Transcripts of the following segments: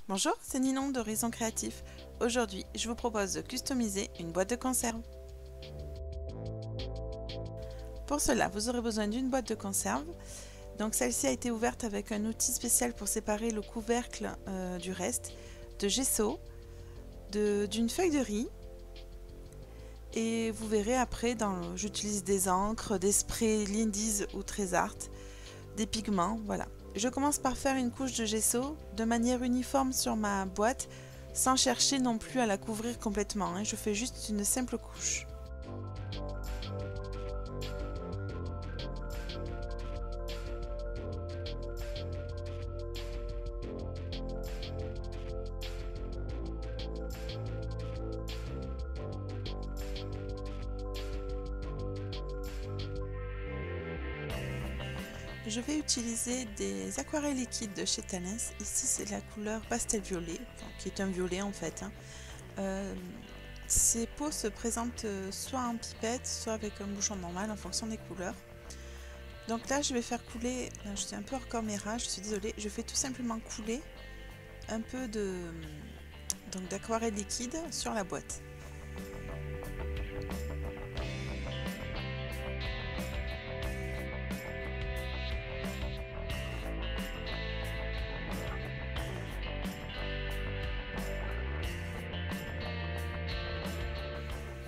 Bonjour, c'est Ninon d'Horizon Créatif. Aujourd'hui, je vous propose de customiser une boîte de conserve. Pour cela, vous aurez besoin d'une boîte de conserve. Donc celle-ci a été ouverte avec un outil spécial pour séparer le couvercle du reste, de gesso, d'une feuille de riz. Et vous verrez après, j'utilise des encres, des sprays Lindy's ou Trésart, des pigments, voilà. Je commence par faire une couche de gesso de manière uniforme sur ma boîte, sans chercher non plus à la couvrir complètement, je fais juste une simple couche. Je vais utiliser des aquarelles liquides de chez Thalens. Ici c'est la couleur pastel violet, qui est un violet en fait. Ces pots se présentent soit en pipette, soit avec un bouchon normal en fonction des couleurs. Donc là je vais faire couler, je suis un peu hors caméra, je suis désolée, je fais tout simplement couler un peu d'aquarelle liquide sur la boîte.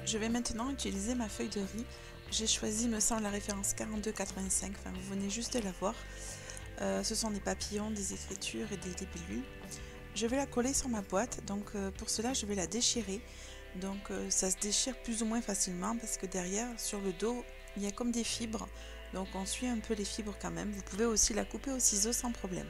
Je vais maintenant utiliser ma feuille de riz. J'ai choisi, me semble, la référence 4285, enfin vous venez juste de la voir. Ce sont des papillons, des écritures et des libellules. Je vais la coller sur ma boîte, donc pour cela je vais la déchirer. Donc ça se déchire plus ou moins facilement parce que derrière, sur le dos, il y a comme des fibres. Donc on suit un peu les fibres quand même. Vous pouvez aussi la couper au ciseau sans problème.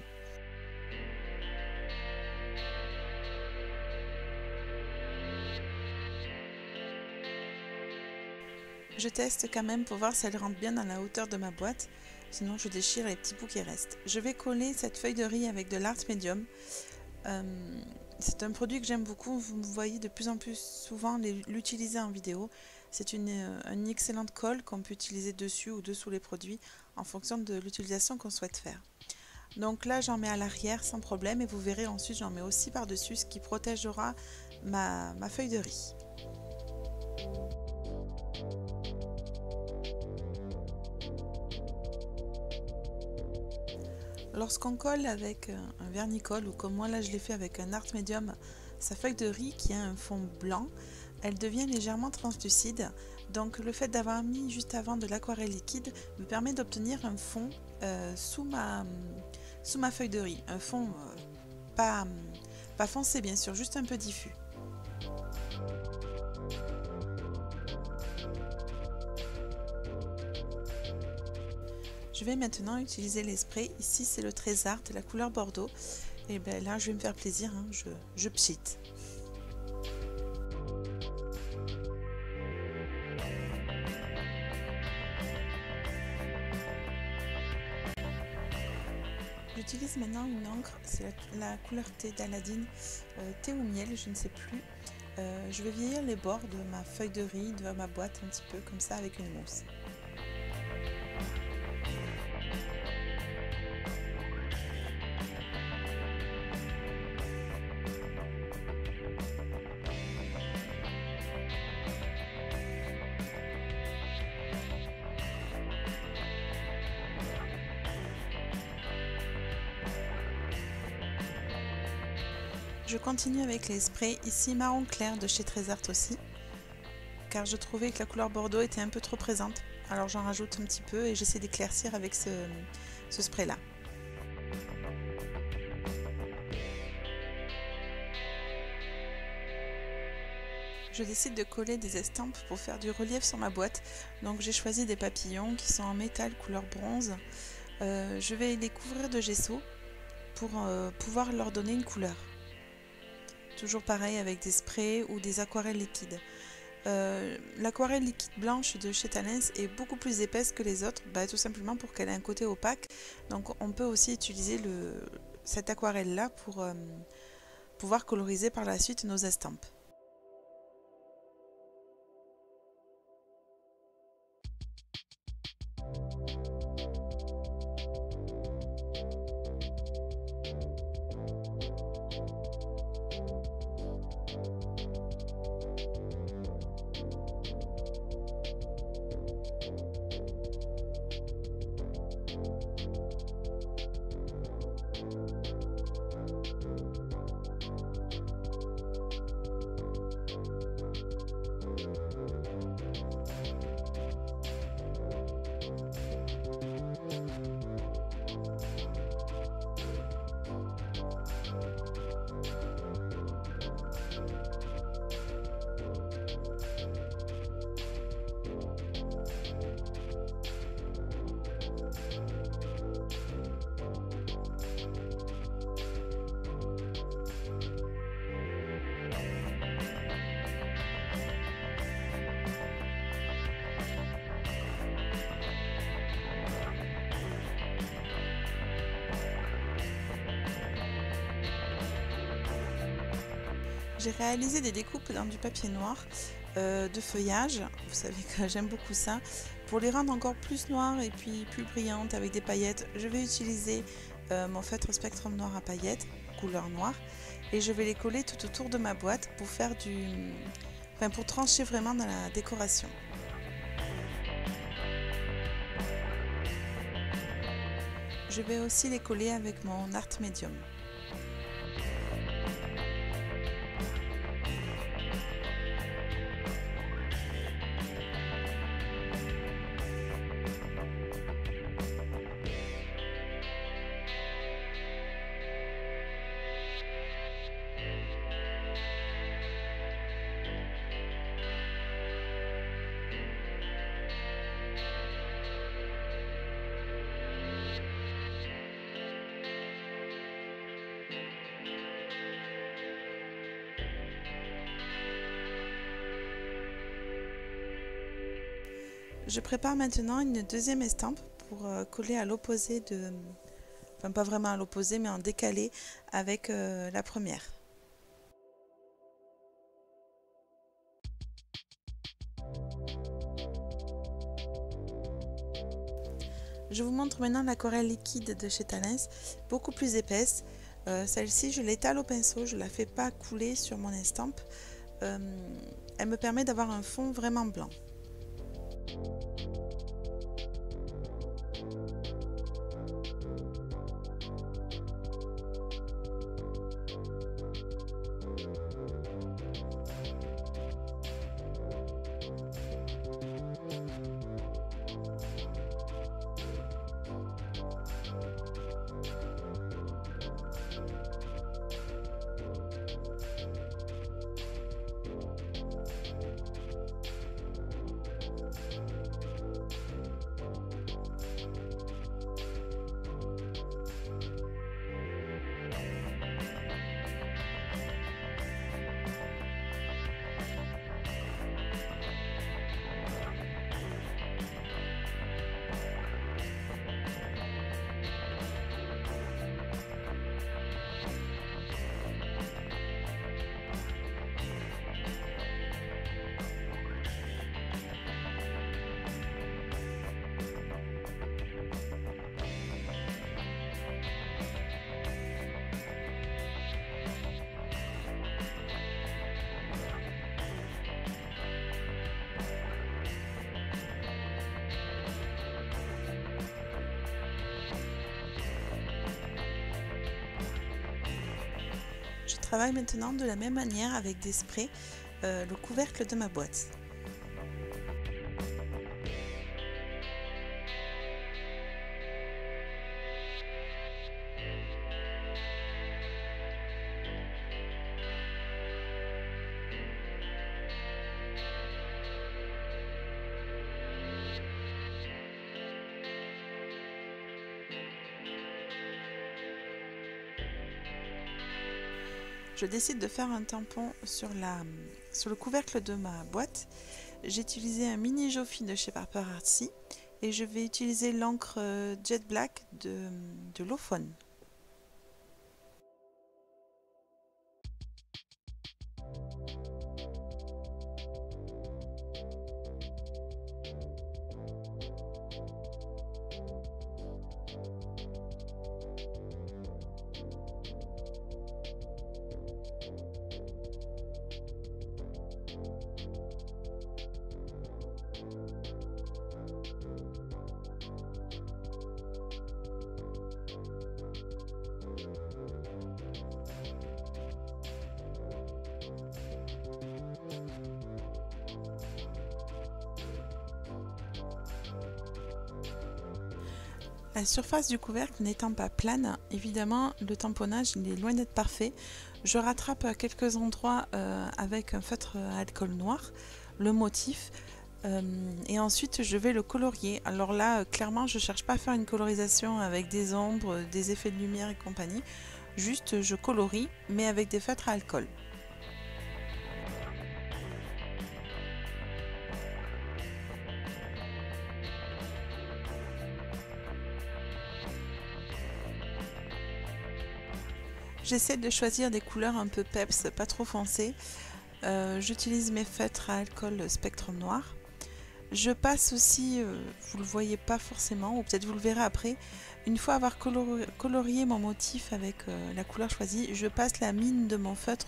Je teste quand même pour voir si elle rentre bien dans la hauteur de ma boîte, sinon je déchire les petits bouts qui restent. Je vais coller cette feuille de riz avec de l'art medium. C'est un produit que j'aime beaucoup, vous voyez de plus en plus souvent l'utiliser en vidéo. C'est une excellente colle qu'on peut utiliser dessus ou dessous les produits en fonction de l'utilisation qu'on souhaite faire. Donc là j'en mets à l'arrière sans problème et vous verrez ensuite j'en mets aussi par dessus, ce qui protégera ma feuille de riz. Lorsqu'on colle avec un vernis-colle, ou comme moi là je l'ai fait avec un art medium, sa feuille de riz qui a un fond blanc, elle devient légèrement translucide. Donc le fait d'avoir mis juste avant de l'aquarelle liquide me permet d'obtenir un fond sous ma feuille de riz. Un fond pas foncé bien sûr, juste un peu diffus. Je vais maintenant utiliser les sprays. Ici c'est le Trésart, la couleur Bordeaux. Et bien là je vais me faire plaisir, je pchite. J'utilise maintenant une encre, c'est la couleur thé d'Aladine, thé ou miel, je ne sais plus. Je vais vieillir les bords de ma feuille de riz, de ma boîte un petit peu comme ça avec une mousse. Je continue avec les sprays, ici marron clair de chez Trésart aussi, car je trouvais que la couleur Bordeaux était un peu trop présente. Alors j'en rajoute un petit peu et j'essaie d'éclaircir avec ce spray là. Je décide de coller des estampes pour faire du relief sur ma boîte. Donc j'ai choisi des papillons qui sont en métal couleur bronze. Je vais les couvrir de gesso pour pouvoir leur donner une couleur. Toujours pareil avec des sprays ou des aquarelles liquides. L'aquarelle liquide blanche de chez Thalens est beaucoup plus épaisse que les autres, tout simplement pour qu'elle ait un côté opaque. Donc on peut aussi utiliser cette aquarelle là pour pouvoir coloriser par la suite nos estampes. J'ai réalisé des découpes dans du papier noir de feuillage, vous savez que j'aime beaucoup ça. Pour les rendre encore plus noires et puis plus brillantes avec des paillettes, je vais utiliser mon feutre Spectrum noir à paillettes, couleur noire, et je vais les coller tout autour de ma boîte pour faire pour trancher vraiment dans la décoration. Je vais aussi les coller avec mon Art Medium. Je prépare maintenant une deuxième estampe pour coller à l'opposé enfin pas vraiment à l'opposé mais en décalé avec la première. Je vous montre maintenant l'aquarelle liquide de chez Thalens, beaucoup plus épaisse. Celle-ci je l'étale au pinceau, je ne la fais pas couler sur mon estampe. Elle me permet d'avoir un fond vraiment blanc. Je travaille maintenant de la même manière avec des sprays le couvercle de ma boîte. Je décide de faire un tampon sur le couvercle de ma boîte. J'ai utilisé un mini Jofi de chez Paper Artsy et je vais utiliser l'encre Jet Black de Lofone. La surface du couvercle n'étant pas plane, évidemment le tamponnage il est loin d'être parfait. Je rattrape à quelques endroits avec un feutre à alcool noir, le motif, et ensuite je vais le colorier. Alors là, clairement, je ne cherche pas à faire une colorisation avec des ombres, des effets de lumière et compagnie. Juste, je colorie, mais avec des feutres à alcool. j'essaie de choisir des couleurs un peu peps, pas trop foncées. J'utilise mes feutres à alcool Spectrum Noir. Je passe aussi, vous le voyez pas forcément, ou peut-être vous le verrez après, une fois avoir colorié mon motif avec la couleur choisie, je passe la mine de mon feutre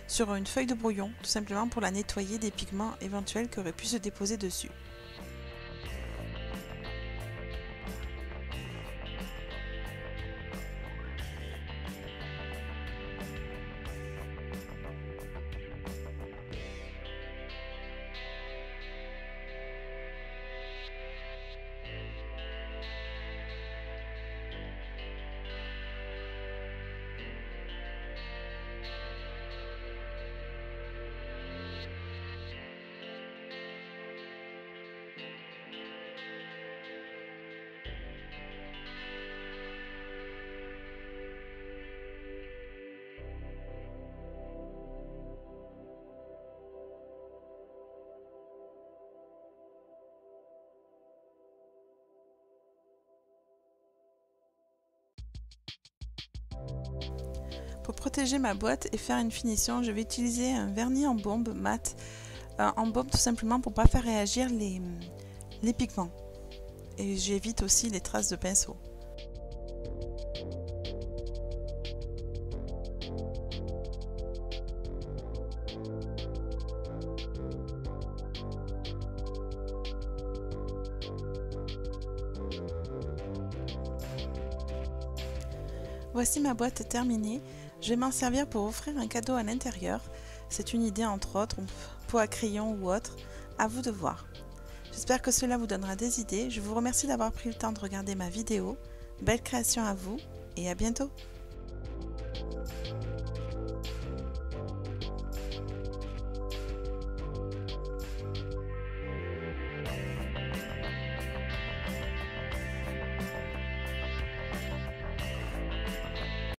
sur une feuille de brouillon, tout simplement pour la nettoyer des pigments éventuels qui auraient pu se déposer dessus. Pour protéger ma boîte et faire une finition, je vais utiliser un vernis en bombe mat, en bombe tout simplement pour ne pas faire réagir les pigments. Et j'évite aussi les traces de pinceau. Voici ma boîte terminée. Je vais m'en servir pour offrir un cadeau à l'intérieur. C'est une idée entre autres, pot à crayon ou autre, à vous de voir. J'espère que cela vous donnera des idées. Je vous remercie d'avoir pris le temps de regarder ma vidéo. Belle création à vous et à bientôt!